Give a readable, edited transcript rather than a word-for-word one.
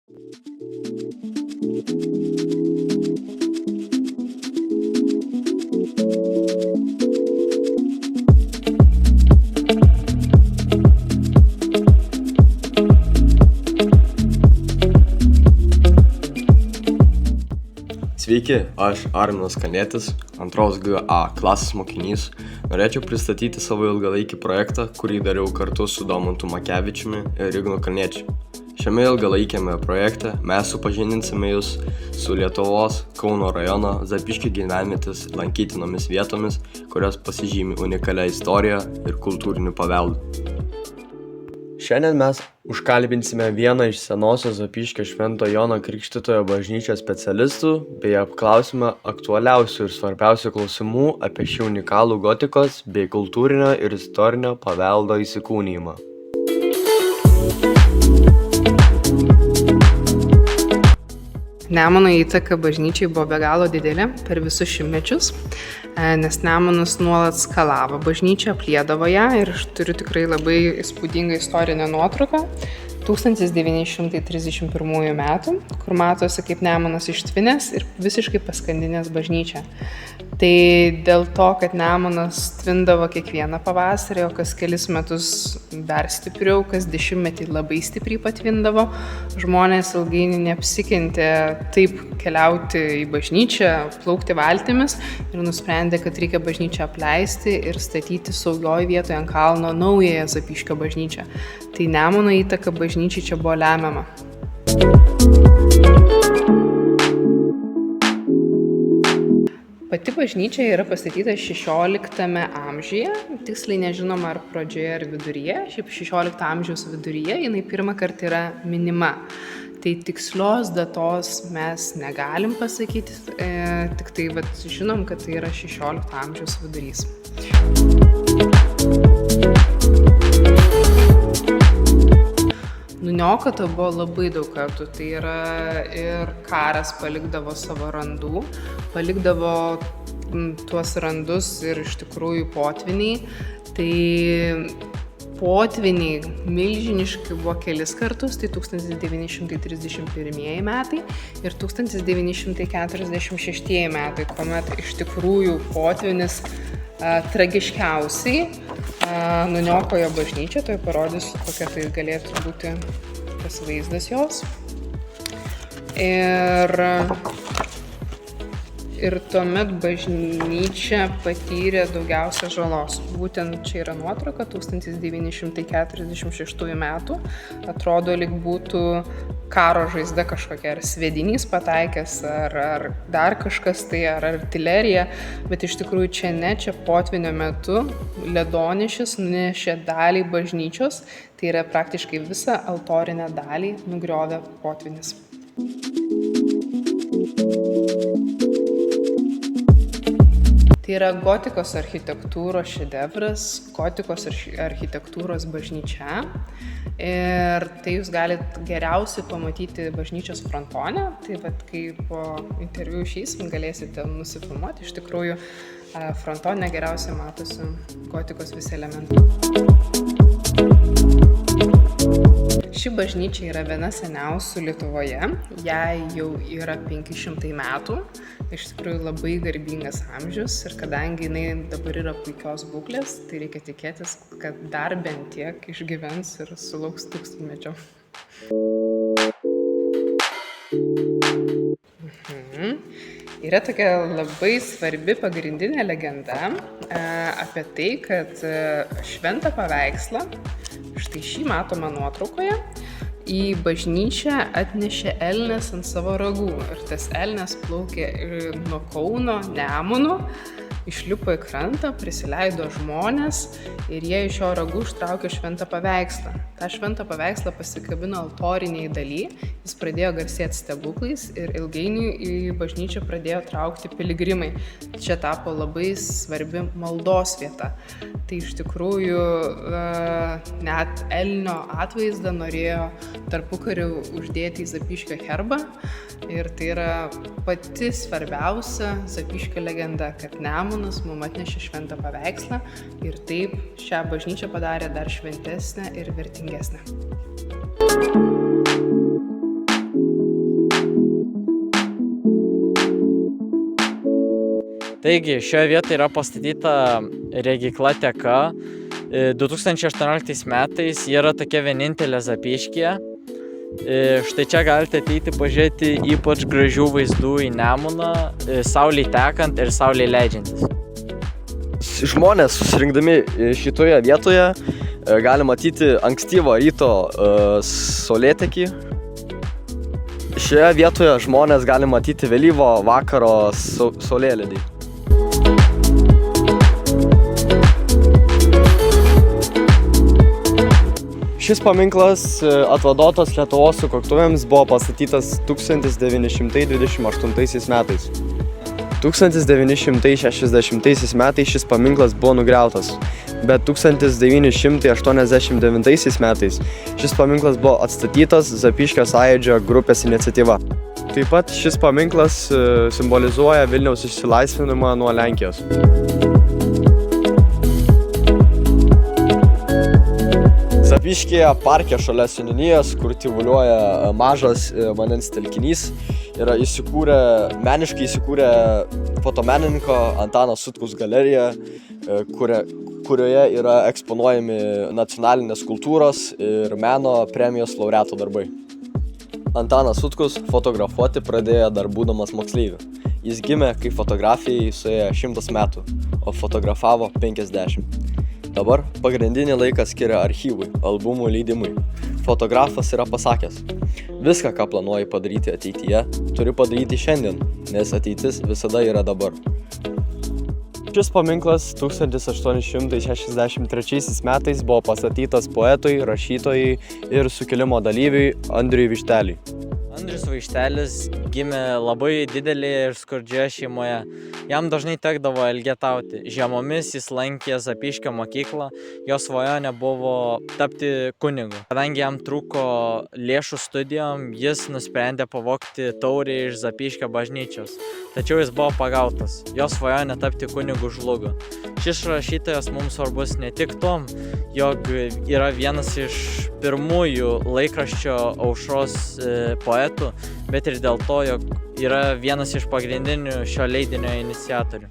Sveiki, aš Arminas Kalnietis, 2 GA klasės mokinys. Norėčiau pristatyti savo ilgalaikį projektą, kurį dariau kartu su Domantu Makevičiumi ir Ignu Kalniečiu. Šiame ilgalaikėme projekte mes supažindinsime jūs su Lietuvos Kauno rajono Zapyškio gyvenvietės lankytinomis vietomis, kurios pasižymi unikalia istorija ir kultūriniu paveldu. Šiandien mes užkalbinsime vieną iš senosios Zapyškio Švento Jono Krikštytojo bažnyčios specialistų bei apklausime aktualiausių ir svarbiausių klausimų apie šį unikalų gotikos bei kultūrinio ir istorinio paveldo įsikūnijimą. Nemuno įtaka bažnyčiai buvo be galo didelė per visus šimtmečius, nes Nemunas nuolat skalavo bažnyčią, apliedavo ją ir aš turiu tikrai labai įspūdingą istorinę nuotrauką 1931 metų, kur matosi, kaip Nemunas ištvinęs ir visiškai paskandinęs bažnyčią. Tai dėl to, kad Nemunas tvindavo kiekvieną pavasarį, o kas kelis metus dar stipriau, kas 10-metį labai stipriai patvindavo, žmonės ilgainiui neapsikentė taip keliauti į bažnyčią, plaukti valtimis ir nusprendė, kad reikia bažnyčią apleisti ir statyti saugioj vietoje ant kalno naująją Zapyškio bažnyčią. Tai Nemuno įtaka bažnyčiai čia buvo lemiama. Pati bažnyčia yra pastatyta 16 amžiuje, tiksliai nežinoma ar pradžioje ar viduryje, šiaip 16 amžiaus viduryje jinai pirmą kartą yra minima. Tai tikslios datos mes negalim pasakyti, tik tai žinom, kad tai yra 16 amžiaus vidurys. Nuniokota buvo labai daug kartų, tai yra ir karas palikdavo savo randų, palikdavo tuos randus ir iš tikrųjų potviniai. Tai potviniai milžiniški buvo kelis kartus, tai 1931 metai ir 1946 metai, kuomet iš tikrųjų potvinis tragiškiausiai nuniokojo bažnyčią, tai parodysiu, kokia tai galėtų būti tas vaizdas jos. Ir tuomet bažnyčia patyrė daugiausia žalos. Būtent čia yra nuotrauka 1946 metų. Atrodo, lyg būtų karo žaizda kažkokia, ar sviedinys pataikęs, ar dar kažkas tai, ar artilerija. Bet iš tikrųjų čia ne, čia potvynio metu ledonešis nunešė dalį bažnyčios, tai yra praktiškai visą altorinę dalį nugriovė potvynis. Tai yra gotikos architektūros šedevras, gotikos architektūros bažnyčia. Ir tai jūs galite geriausiai pamatyti bažnyčios frontone. Tai kai po interviu išeisim, galėsite nusifilmuoti. Iš tikrųjų, frontone geriausiai matosi gotikos visi elementai. Ši bažnyčia yra viena seniausių Lietuvoje, jai jau yra 500 metų, iš tikrųjų labai garbingas amžius ir kadangi jinai dabar yra puikios būklės, tai reikia tikėtis, kad dar bent tiek išgyvens ir sulauks 1000-mečio. Yra tokia labai svarbi pagrindinė legenda apie tai, kad šventą paveikslą, štai šį matoma nuotraukoje, į bažnyčią atnešė elnias ant savo ragų. Ir tas elnias plaukė nuo Kauno Nemunu, išlipo į krantą, prisileido žmonės ir jie iš jo ragų ištraukė šventą paveikslą. tą šventą paveikslą pasikabino altoriniai daly, jis pradėjo garsėti stebuklais ir ilgainiui į bažnyčią pradėjo traukti piligrimai. Čia tapo labai svarbi maldos vieta. Tai iš tikrųjų net elnio atvaizdą norėjo tarpukariu uždėti į Zapyškio herbą. Ir tai yra pati svarbiausia Zapyškio legenda, kad Nemunas mums atnešė šventą paveikslą ir taip šią bažnyčią padarė dar šventesnę ir vertingesnę. Taigi, šioje vietoje yra pastatyta regykla Teka. 2018 metais ji yra tokia vienintelė Zapyškyje. Štai čia galite ateiti pažiūrėti ypač gražių vaizdų į Nemuną, saulei tekant ir saulei leidžiantis. Žmonės susirinkdami šitoje vietoje gali matyti ankstyvo ryto saulėtekį. Šioje vietoje žmonės gali matyti vėlyvo vakaro saulėlydį. Šis paminklas atvadotas Lietuvos sukaktuvėms buvo pastatytas 1928 metais. 1960 metais šis paminklas buvo nugriautas, bet 1989 metais šis paminklas buvo atstatytas Zapyškio sąjūdžio grupės iniciatyva. Taip pat šis paminklas simbolizuoja Vilniaus išsilaisvinimą nuo Lenkijos. Zapyškyje parke šalia seniūnijos, kur tyvuliuoja mažas vandens telkinys, yra meniškai įsikūrę fotomenininko Antano Sutkaus galerija, kurioje yra eksponuojami nacionalinės kultūros ir meno premijos laureatų darbai. Antanas Sutkus fotografuoti pradėjo dar būdamas moksleiviu. Jis gimė, kai fotografijai suėjo 100 metų, o fotografavo 50. Dabar pagrindinį laiką skiria archyvui, albumų leidimui. Fotografas yra pasakęs: viską, ką planuoji padaryti ateityje, turi padaryti šiandien, nes ateitis visada yra dabar. Šis paminklas 1863 metais buvo pastatytas poetui, rašytojui ir sukilimo dalyviui Andriui Višteliui. Andrius Vištelis gimė labai didelėje ir skurdžioje šeimoje. Jam dažnai tekdavo elgetauti. Žiemomis jis lankė Zapyškio mokyklą, jo svajonė buvo tapti kunigu. Kadangi jam trūko lėšų studijom, jis nusprendė pavogti taurę iš Zapyškio bažnyčios. Tačiau jis buvo pagautas. Jo svajonė tapti kunigu žlugo. Šis rašytojas mums svarbus ne tik tom, jog yra vienas iš pirmųjų laikraščio Aušros poetų, bet ir dėl to, jog yra vienas iš pagrindinių šio leidinio iniciatorių.